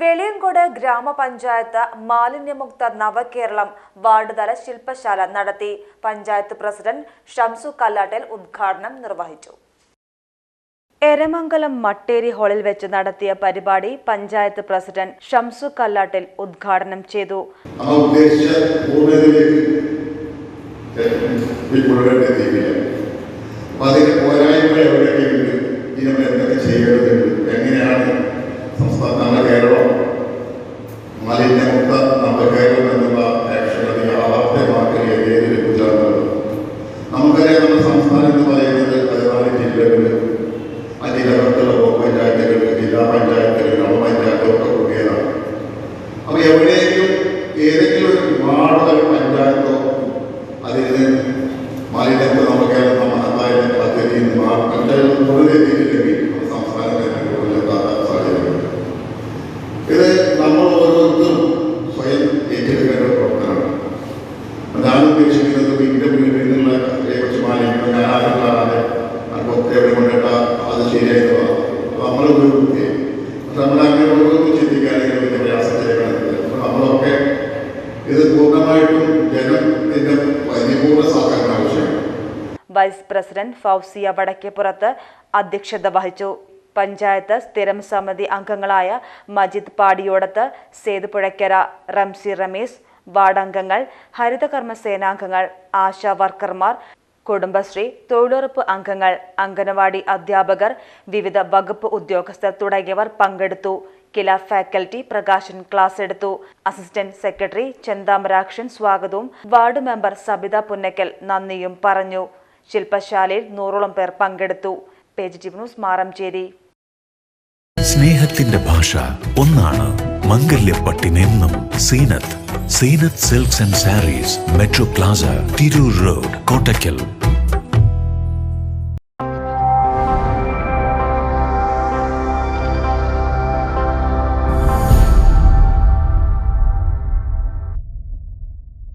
വെളിയങ്കോട് ഗ്രാമപഞ്ചായത്ത് മാലിന്യമുക്ത നവകേരളം വാർഡ് തല ശില്പശാല നടത്തി. പഞ്ചായത്ത് പ്രസിഡന്റ് ഷംസു കല്ലാട്ടിൽ ഉദ്ഘാടനം നിർവഹിച്ചു. എരമംഗലം മട്ടേരി ഹാളിൽ വെച്ച് നടത്തിയ പരിപാടി പഞ്ചായത്ത് പ്രസിഡന്റ് ഷംസു കല്ലാട്ടിൽ ഉദ്ഘാടനം ചെയ്തു. മാലിന്യമുക്ത നവകേരളം എന്നുള്ള ആക്ഷൻ യാഥാർത്ഥ്യമാക്കിയ ഏതൊരു ഗുജറാത്ത് നമുക്കറിയാം. നമ്മുടെ സംസ്ഥാനം എന്ന് പറയുന്നത് 14 ജില്ലകളിൽ 5 ബ്ലോക്ക് പഞ്ചായത്തുകൾ, ജില്ലാ പഞ്ചായത്തുകൾ, ഗ്രാമപഞ്ചായത്തുകളൊക്കെ കൂടിയതാണ്. അപ്പോൾ എവിടെയെങ്കിലും ഏതെങ്കിലും ഒരു വാർഡ് പഞ്ചായത്തോ അതിന് മാലിന്യമുക്ത നവകേരളം നമ്മുടെ പദ്ധതിയിൽ പഞ്ചായത്ത് മുഴുവനെത്തിയില്ലെങ്കിൽ സംസ്ഥാനത്തിന് കൂടുതലെത്താത്ത സാഹചര്യം. ഇത് നമ്മൾ ഓരോരുത്തരും സ്വയം ഏറ്റെടുക്കേണ്ട പ്രവർത്തനമാണ്. ഞാൻ ഉദ്ദേശിക്കുന്നത് വീടിൻ്റെ വീട്ടിലുള്ള കുറച്ച് മാലിന്യം ഞാൻ ആരും കാണാതെ നമുക്കൊക്കെ എവിടെ കൊണ്ടിട്ട അത് ശരിയായിട്ടുള്ള നമ്മളെ ഒരു കുട്ടി നമ്മളങ്ങനെ ഓരോന്നും ചിന്തിക്കാനെങ്കിൽ വലിയ പ്രയാസത്തിലേക്കാണ്. അപ്പോൾ നമ്മളൊക്കെ ഇത് പൂർണ്ണമായിട്ടും ജനത്തിൻ്റെ പരിപൂർണ്ണ സഹകരണം ആവശ്യമാണ്. വൈസ് പ്രസിഡന്റ് ഫൗസിയ വടക്കേപ്പുറത്ത് അധ്യക്ഷത വഹിച്ചു. പഞ്ചായത്ത് സ്ഥിരം സമിതി അംഗങ്ങളായ മജിദ് പാടിയോടത്ത്, സേതുപുഴയ്ക്കര, റംസി റമീസ്, വാർഡംഗങ്ങൾ, ഹരിതകർമ്മ സേനാംഗങ്ങൾ, ആശാ വർക്കർമാർ, കുടുംബശ്രീ, തൊഴിലുറപ്പ് അംഗങ്ങൾ, അംഗനവാടി അധ്യാപകർ, വിവിധ വകുപ്പ് ഉദ്യോഗസ്ഥർ തുടങ്ങിയവർ പങ്കെടുത്തു. കില ഫാക്കൽറ്റി പ്രകാശൻ ക്ലാസ് എടുത്തു. അസിസ്റ്റന്റ് സെക്രട്ടറി ചെന്താമരാക്ഷൻ സ്വാഗതവും വാർഡ് മെമ്പർ സബിത പുന്നക്കൽ നന്ദിയും പറഞ്ഞു. ശില്പശാലയിൽ 100ഓളം പേർ പങ്കെടുത്തു. Page news Maramchery. സ്നേഹത്തിന്റെ ഭാഷ ഒന്നാണ്. മംഗല്യപ്പട്ടിനെന്നും Seenath Silks and Sarees, Metro Plaza, Tirur Road, Kottakkal.